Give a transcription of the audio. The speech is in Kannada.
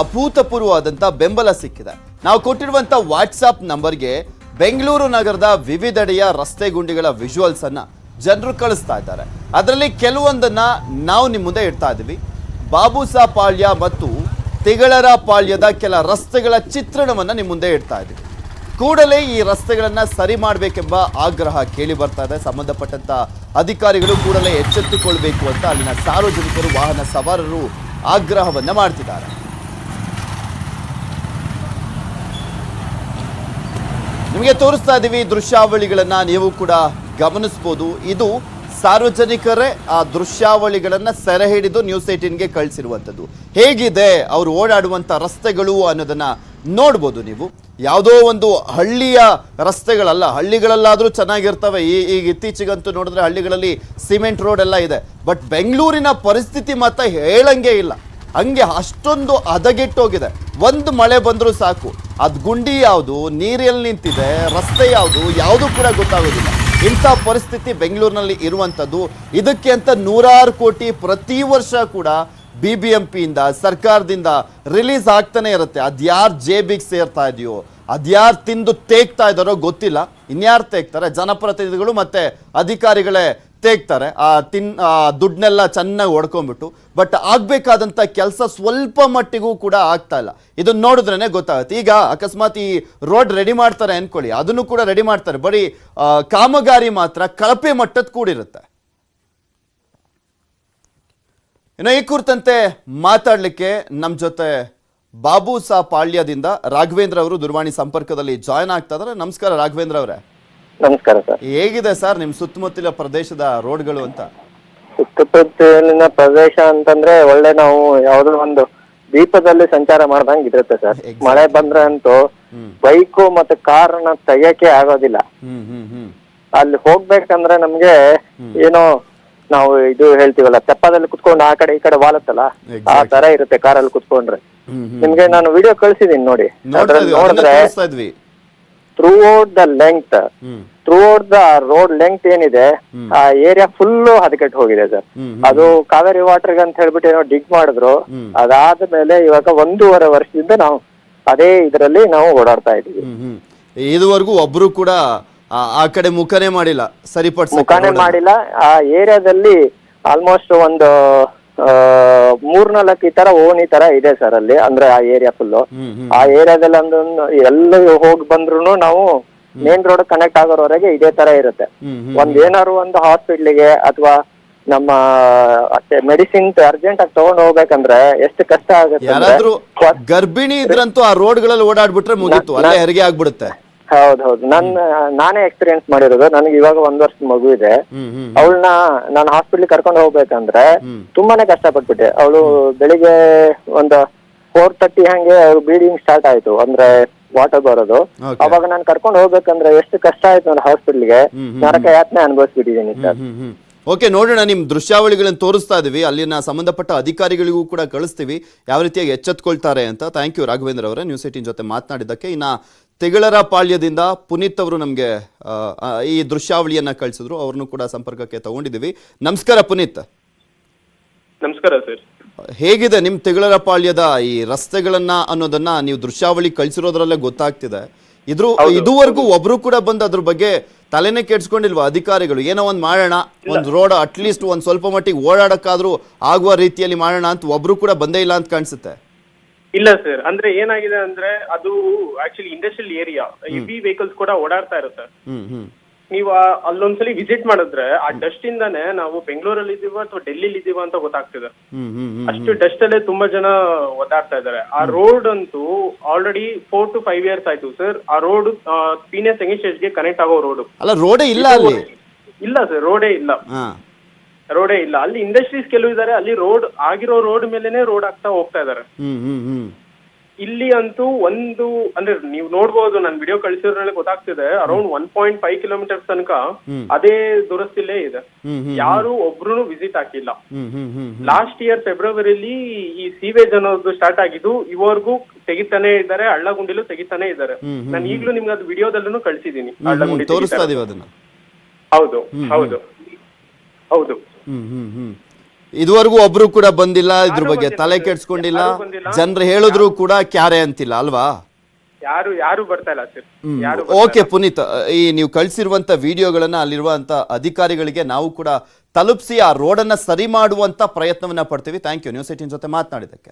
ಅಭೂತಪೂರ್ವವಾದಂತ ಬೆಂಬಲ ಸಿಕ್ಕಿದೆ. ನಾವು ಕೊಟ್ಟಿರುವಂತ ವಾಟ್ಸ್ಆಪ್ ನಂಬರ್ಗೆ ಬೆಂಗಳೂರು ನಗರದ ವಿವಿಧೆಡೆಯ ರಸ್ತೆ ಗುಂಡಿಗಳ ವಿಜುವಲ್ಸ್ ಅನ್ನ ಜನರು ಕಳಿಸ್ತಾ ಇದ್ದಾರೆ. ಅದರಲ್ಲಿ ಕೆಲವೊಂದನ್ನ ನಾವು ನಿಮ್ಮ ಮುಂದೆ ಇಡ್ತಾ ಇದ್ದೀವಿ. ಬಾಬುಸಾ ಪಾಳ್ಯ ಮತ್ತು ತಿಗಳರ ಪಾಳ್ಯದ ಕೆಲ ರಸ್ತೆಗಳ ಚಿತ್ರಣವನ್ನ ನಿಮ್ಮ ಮುಂದೆ ಇಡ್ತಾ ಇದ್ದೀವಿ. ಕೂಡಲೇ ಈ ರಸ್ತೆಗಳನ್ನ ಸರಿ ಮಾಡಬೇಕೆಂಬ ಆಗ್ರಹ ಕೇಳಿ ಬರ್ತಾ ಇದೆ. ಸಂಬಂಧಪಟ್ಟಂತ ಅಧಿಕಾರಿಗಳು ಕೂಡಲೇ ಎಚ್ಚೆತ್ತುಕೊಳ್ಬೇಕು ಅಂತ ಅಲ್ಲಿನ ಸಾರ್ವಜನಿಕರು, ವಾಹನ ಸವಾರರು ಆಗ್ರಹವನ್ನ ಮಾಡ್ತಿದ್ದಾರೆ. ನಿಮಗೆ ತೋರಿಸ್ತಾ ಇದ್ದೀವಿ ದೃಶ್ಯಾವಳಿಗಳನ್ನ, ನೀವು ಕೂಡ ಗಮನಿಸಬಹುದು. ಇದು ಸಾರ್ವಜನಿಕರೇ ಆ ದೃಶ್ಯಾವಳಿಗಳನ್ನ ಸೆರೆ ಹಿಡಿದು ನ್ಯೂಸ್ 18ಗೆ ಕಳಿಸಿರುವಂಥದ್ದು. ಹೇಗಿದೆ ಅವರು ಓಡಾಡುವಂಥ ರಸ್ತೆಗಳು ಅನ್ನೋದನ್ನ ನೋಡ್ಬೋದು ನೀವು. ಯಾವುದೋ ಒಂದು ಹಳ್ಳಿಯ ರಸ್ತೆಗಳಲ್ಲ, ಹಳ್ಳಿಗಳಲ್ಲಾದರೂ ಚೆನ್ನಾಗಿರ್ತವೆ. ಈಗ ಇತ್ತೀಚೆಗಂತೂ ನೋಡಿದ್ರೆ ಹಳ್ಳಿಗಳಲ್ಲಿ ಸಿಮೆಂಟ್ ರೋಡ್ ಎಲ್ಲ ಇದೆ. ಬಟ್ ಬೆಂಗಳೂರಿನ ಪರಿಸ್ಥಿತಿ ಮಾತ್ರ ಹೇಳಂಗೆ ಇಲ್ಲ. ಹಂಗೆ ಅಷ್ಟೊಂದು ಹದಗೆಟ್ಟೋಗಿದೆ. ಒಂದು ಮಳೆ ಬಂದರೂ ಸಾಕು, ಅದು ಗುಂಡಿ ಯಾವುದು, ನೀರಲ್ಲಿ ನಿಂತಿದೆ, ರಸ್ತೆ ಯಾವುದು ಕೂಡ ಗೊತ್ತಾಗೋದಿಲ್ಲ. ಇಂಥ ಪರಿಸ್ಥಿತಿ ಬೆಂಗಳೂರಿನಲ್ಲಿ ಇರುವಂಥದ್ದು. ಇದಕ್ಕೆ ಅಂತ 100 ಕೋಟಿ ಪ್ರತಿ ವರ್ಷ ಕೂಡ BBMPಯಿಂದ, ಸರ್ಕಾರದಿಂದ ರಿಲೀಸ್ ಆಗ್ತಾನೆ ಇರುತ್ತೆ. ಅದ್ಯಾರು ಜೇಬಿಗೆ ಸೇರ್ತಾ ಇದೆಯೋ, ಅದ್ಯಾರು ತಿಂದು ತೇಗ್ತಾ ಇದ್ದಾರೋ ಗೊತ್ತಿಲ್ಲ. ಇನ್ಯಾರು ತೇಗ್ತಾರೆ? ಜನಪ್ರತಿನಿಧಿಗಳು ಮತ್ತೆ ಅಧಿಕಾರಿಗಳೇ ತೇಗ್ತಾರೆ. ದುಡ್ಡನ್ನೆಲ್ಲ ಚೆನ್ನಾಗಿ ಹೊಡ್ಕೊಂಡ್ಬಿಟ್ಟು. ಬಟ್ ಆಗ್ಬೇಕಾದಂಥ ಕೆಲಸ ಸ್ವಲ್ಪ ಮಟ್ಟಿಗೂ ಕೂಡ ಆಗ್ತಾ ಇಲ್ಲ. ಇದನ್ನ ನೋಡಿದ್ರೇನೆ ಗೊತ್ತಾಗುತ್ತೆ. ಈಗ ಅಕಸ್ಮಾತ್ ಈ ರೋಡ್ ರೆಡಿ ಮಾಡ್ತಾರೆ ಅನ್ಕೊಳ್ಳಿ, ಅದನ್ನು ಕೂಡ ರೆಡಿ ಮಾಡ್ತಾರೆ. ಬರೀ ಕಾಮಗಾರಿ ಮಾತ್ರ ಕಳಪೆ ಮಟ್ಟದ ಕೂಡಿರುತ್ತೆ. ಇನ್ನು ಈ ಕುರಿತಂತೆ ಮಾತಾಡ್ಲಿಕ್ಕೆ ನಮ್ಮ ಜೊತೆ ಬಾಬುಸಾ ಪಾಳ್ಯದಿಂದ ರಾಘವೇಂದ್ರ ಅವರು ದೂರವಾಣಿ ಸಂಪರ್ಕದಲ್ಲಿ ಜಾಯ್ನ್ ಆಗ್ತಾ ಇದ್ದಾರೆ. ನಮಸ್ಕಾರ ರಾಘವೇಂದ್ರ ಅವರೇ. ನಮಸ್ಕಾರ ಸರ್. ಹೇಗಿದೆ ಸರ್ ನಿಮ್ ಸುತ್ತಮುತ್ತಲ ಪ್ರದೇಶದ ರೋಡ್ಗಳು ಅಂತ? ಸುತ್ತಮುತ್ತಲಿನ ಪ್ರದೇಶ ಅಂತಂದ್ರೆ ಒಳ್ಳೆ, ನಾವು ಯಾವ್ದೋ ಒಂದು ದೀಪದಲ್ಲಿ ಸಂಚಾರ ಮಾಡ್ದಂಗ್ ಇರುತ್ತೆ ಸರ್. ಮಳೆ ಬಂದ್ರೆ ಅಂತೂ ಬೈಕು ಮತ್ತೆ ಕಾರ್ನ ತೆಗಿಯಕ್ಕೆ ಆಗೋದಿಲ್ಲ. ಅಲ್ಲಿ ಹೋಗ್ಬೇಕಂದ್ರೆ ನಮ್ಗೆ ಏನೋ ನಾವು ಇದು ಹೇಳ್ತೀವಲ್ಲ, ತೆಪ್ಪದಲ್ಲಿ ಕುತ್ಕೊಂಡು ಆ ಕಡೆ ಈ ಕಡೆ ವಾಲತ್ತಲ್ಲ, ಆ ತರ ಇರುತ್ತೆ ಕಾರಲ್ಲಿ ಕುತ್ಕೊಂಡ್ರೆ. ನಿಮ್ಗೆ ನಾನು ವಿಡಿಯೋ ಕಳ್ಸಿದೀನಿ ನೋಡಿ. ನೋಡಿದ್ರೆ ಥ್ರೂಔಟ್ ದ ರೋಡ್ ಲೆಂತ್ ಏನಿದೆ, ಆ ಏರಿಯಾ ಫುಲ್ ಹದಗೆಟ್ಟು ಹೋಗಿದೆ ಸರ್. ಅದು ಕಾವೇರಿ ವಾಟರ್ಗೆ ಅಂತ ಹೇಳ್ಬಿಟ್ಟು ಏನೋ ಡಿಗ್ ಮಾಡಿದ್ರು. ಅದಾದ್ಮೇಲೆ ಇವಾಗ 1.5 ವರ್ಷದಿಂದ ನಾವು ಅದೇ ಇದರಲ್ಲಿ ನಾವು ಓಡಾಡ್ತಾ ಇದೀವಿ. ಇದುವರೆಗೂ ಒಬ್ರು ಕೂಡ ಆ ಕಡೆ ಮುಖನೇ ಮಾಡಿಲ್ಲ, ಮುಖಾನೇ ಮಾಡಿಲ್ಲ. ಆ ಏರಿಯಾದಲ್ಲಿ ಆಲ್ಮೋಸ್ಟ್ ಒಂದು 3-4 ಈ ತರ ಓಣಿ ತರ ಇದೆ ಸರ್ ಅಲ್ಲಿ. ಅಂದ್ರೆ ಆ ಏರಿಯಾ ಫುಲ್, ಆ ಏರಿಯಾದಲ್ಲಿ ಎಲ್ಲ ಹೋಗಿ ಬಂದ್ರು ನಾವು ಮೇನ್ ರೋಡ್ ಕನೆಕ್ಟ್ ಆಗೋರವರೆಗೆ ಇದೇ ತರ ಇರುತ್ತೆ. ಏನಾದ್ರು ಒಂದು ಹಾಸ್ಪಿಟ್ಲಿಗೆ ಅಥವಾ ನಮ್ಮ ಮೆಡಿಸಿನ್ ಅರ್ಜೆಂಟ್ ಆಗಿ ತಗೊಂಡ್ ಹೋಗ್ಬೇಕಂದ್ರೆ ಎಷ್ಟು ಕಷ್ಟ ಆಗುತ್ತೆ. ಗರ್ಭಿಣಿ ಇದ್ರಂತೂ ಆ ರೋಡ್ಗಳಲ್ಲಿ ಓಡಾಡ್ಬಿಟ್ರೆ ಮುಗೀತು, ಅಲ್ಲೇ ಹೆರಿಗೆ ಆಗ್ಬಿಡುತ್ತೆ. ಹೌದೌದು, ನಾನೇ ಎಕ್ಸ್ಪೀರಿಯನ್ಸ್ ಮಾಡಿರೋದು. ನನಗೆ ಇವಾಗ 1 ವರ್ಷದ ಮಗು ಇದೆ. ಅವಳನ್ನ ನಾನು ಹಾಸ್ಪಿಟ್ಲಿಗೆ ಕರ್ಕೊಂಡು ಹೋಗ್ಬೇಕಂದ್ರೆ ತುಂಬಾನೇ ಕಷ್ಟಪಟ್ಬಿಟ್ಟೆ. ಅವಳು ಬೆಳಿಗ್ಗೆ ಒಂದು 4:30 ಹಂಗೆ ಅವ್ಳು ಬ್ಲೀಡಿಂಗ್ ಸ್ಟಾರ್ಟ್ ಆಯ್ತು, ಅಂದ್ರೆ ವಾಟರ್ ಬರೋದು. ಅವಾಗ ನಾನು ಕರ್ಕೊಂಡು ಹೋಗ್ಬೇಕಂದ್ರೆ ಎಷ್ಟು ಕಷ್ಟ ಆಯ್ತು ಅಂದ್ರೆ ಹಾಸ್ಪಿಟ್ಲಿಗೆ ನರಕ ಯಾತನೆ ಅನುಭವಿಸ್ಬಿಟ್ಟಿದ್ದೀನಿ ಸರ್. ಓಕೆ, ನೋಡೋಣ. ನಿಮ್ ದೃಶ್ಯಾವಳಿಗಳನ್ನು ತೋರಿಸ್ತಾ ಇದೀವಿ, ಅಲ್ಲಿನ ಸಂಬಂಧಪಟ್ಟ ಅಧಿಕಾರಿಗಳಿಗೂ ಕೂಡ ಕಳಿಸ್ತೀವಿ ಯಾವ ರೀತಿಯಾಗಿ ಎಚ್ಚೆತ್ಕೊಳ್ತಾರೆ ಅಂತ. ಥ್ಯಾಂಕ್ ಯು ರಾಘವೇಂದ್ರ ಅವರೇ ನ್ಯೂಸ್ 18 ಜೊತೆ ಮಾತನಾಡಿದ್ದಕ್ಕೆ. ಇನ್ನ ತಿಗಳರ ಪಾಳ್ಯದಿಂದ ಪುನೀತ್ ಅವರು ನಮಗೆ ಈ ದೃಶ್ಯಾವಳಿಯನ್ನ ಕಳಿಸಿದ್ರು, ಅವ್ರನ್ನು ಕೂಡ ಸಂಪರ್ಕಕ್ಕೆ ತಗೊಂಡಿದ್ದೀವಿ. ನಮಸ್ಕಾರ ಪುನೀತ್. ನಮಸ್ಕಾರ ಸರ್. ಹೇಗಿದೆ ನಿಮ್ ತಿಗಳರ ಪಾಳ್ಯದ ಈ ರಸ್ತೆಗಳನ್ನ ಅನ್ನೋದನ್ನ ನೀವು ದೃಶ್ಯಾವಳಿ ಕಳಿಸಿರೋದ್ರಲ್ಲೇ ಗೊತ್ತಾಗ್ತಿದೆ. ಇದುವರೆಗೂ ಒಬ್ರು ಕೂಡ ಬಂದು ಅದ್ರ ಬಗ್ಗೆ ತಲೆನೇ ಕೆಡ್ಸ್ಕೊಂಡಿಲ್ವಾ ಅಧಿಕಾರಿಗಳು? ಏನೋ ಒಂದ್ ಮಾಡೋಣ, ಒಂದ್ ರೋಡ್ ಅಟ್ಲೀಸ್ಟ್ ಒಂದ್ ಸ್ವಲ್ಪ ಮಟ್ಟಿಗೆ ಓಡಾಡಕ್ಕಾದ್ರೂ ಆಗುವ ರೀತಿಯಲ್ಲಿ ಮಾಡೋಣ ಅಂತ ಒಬ್ರು ಕೂಡ ಬಂದೇ ಇಲ್ಲ ಅಂತ ಕಾಣಿಸುತ್ತೆ. ಇಲ್ಲ ಸರ್, ಅಂದ್ರೆ ಏನಾಗಿದೆ ಅಂದ್ರೆ ಅದು actually industrial area, heavy vehicles ಕೂಡ ಓಡಾಡ್ತಾ ಇರುತ್ತೆ. ನೀವು ಅಲ್ಲೊಂದ್ಸಲಿ ವಿಸಿಟ್ ಮಾಡಿದ್ರೆ ಆ ಡಸ್ಟ್ ಇಂದಾನೆ ನಾವು ಬೆಂಗಳೂರಲ್ಲಿ ಇದೀವ ಅಥವಾ ಡೆಲ್ಲಿಲಿ ಇದೀವ ಅಂತ ಗೊತ್ತಾಗ್ತಿದೆ. ಅಷ್ಟು ಡಸ್ಟ್ ಅಲ್ಲೇ ತುಂಬಾ ಜನ ಓಡಾಡ್ತಾ ಇದಾರೆ. ಆ ರೋಡ್ ಅಂತೂ ಆಲ್ರೆಡಿ 4 to 5 years ಆಯ್ತು ಸರ್. ಆ ರೋಡ್ ಪೀನೆ ಸೆಕೆಂಡ್ ಸ್ಟೇಜ್ಗೆ ಕನೆಕ್ಟ್ ಆಗೋ ರೋಡ್ ಅಲ್ಲ, ರೋಡೇ ಇಲ್ಲ ಅಲ್ಲಿ. ಇಲ್ಲ ಸರ್, ರೋಡೇ ಇಲ್ಲ. ಅಲ್ಲಿ ಇಂಡಸ್ಟ್ರೀಸ್ ಕೆಲವು ಇದಾರೆ, ಅಲ್ಲಿ ರೋಡ್ ಆಗಿರೋ ರೋಡ್ ಮೇಲೆನೆ ರೋಡ್ ಆಗ್ತಾ ಹೋಗ್ತಾ ಇದಾರೆ. ಇಲ್ಲಿ ಅಂತೂ ಅಂದ್ರೆ ನೀವು ನೋಡ್ಬೋದು, ನಾನು ವಿಡಿಯೋ ಕಳಿಸಿದ್ರಲ್ಲಿ ಗೊತ್ತಾಗ್ತಿದೆ, ಅರೌಂಡ್ 1.5 kilometers ತನಕ ಅದೇ ದುರಸ್ತಿಲೇ ಇದೆ. ಯಾರು ಒಬ್ರು ವಿಸಿಟ್ ಹಾಕಿಲ್ಲ. ಲಾಸ್ಟ್ ಇಯರ್ ಫೆಬ್ರವರಿಲಿ ಈ ಸೀವೇಜ್ ಅನ್ನೋದು ಸ್ಟಾರ್ಟ್ ಆಗಿದ್ದು, ಇವರೆಗೂ ತೆಗಿತಾನೆ ಇದ್ದಾರೆ, ಹಳ್ಳಗುಂಡಿಲು ತೆಗಿತಾನೆ ಇದ್ದಾರೆ. ನಾನು ಈಗ್ಲೂ ನಿಮ್ಗೆ ಅದು ವಿಡಿಯೋದಲ್ಲೂ ಕಳ್ಸಿದೀನಿ. ತೋರಿಸ್ತಾ ಇದೀವಿ ಅದನ್ನ. ಹೌದು ಹೌದು ಹೌದು. ಇದುವರೆಗೂ ಒಬ್ರು ಕೂಡ ಬಂದಿಲ್ಲ ಇದ್ರ ಯಾರೂ ಬಗ್ಗೆ ಬಂದಿಲ್ಲ ತಲೆ ಸರ್. ಕೆಡ್ಸ್ಕೊಂಡಿಲ್ಲ ಯಾರೂ ಬಂದಿಲ್ಲ. ಜನರು ಹೇಳಿದ್ರು ಕೂಡ ಕ್ಯಾರೆ ಅಂತಿಲ್ಲ ಅಲ್ವಾ? ಯಾರು ಬರ್ತಾ ಇಲ್ಲ ಸರ್. ಯಾರು ಓಕೆ ಪುನೀತ್, ಈ ನೀವು ಕಳಿಸಿರುವಂತ ವಿಡಿಯೋಗಳನ್ನ ಅಲ್ಲಿರುವಂತ ಅಧಿಕಾರಿಗಳಿಗೆ ನಾವು ಕೂಡ ತಲುಪಿಸಿ ಆ ರೋಡನ್ನ ಸರಿ ಮಾಡುವಂತ ಪ್ರಯತ್ನವನ್ನ ಪಡ್ತೀವಿ. ಥ್ಯಾಂಕ್ ಯು ನ್ಯೂಸ್ 18 ಜೊತೆ ಮಾತನಾಡಿದ್ದಕ್ಕೆ.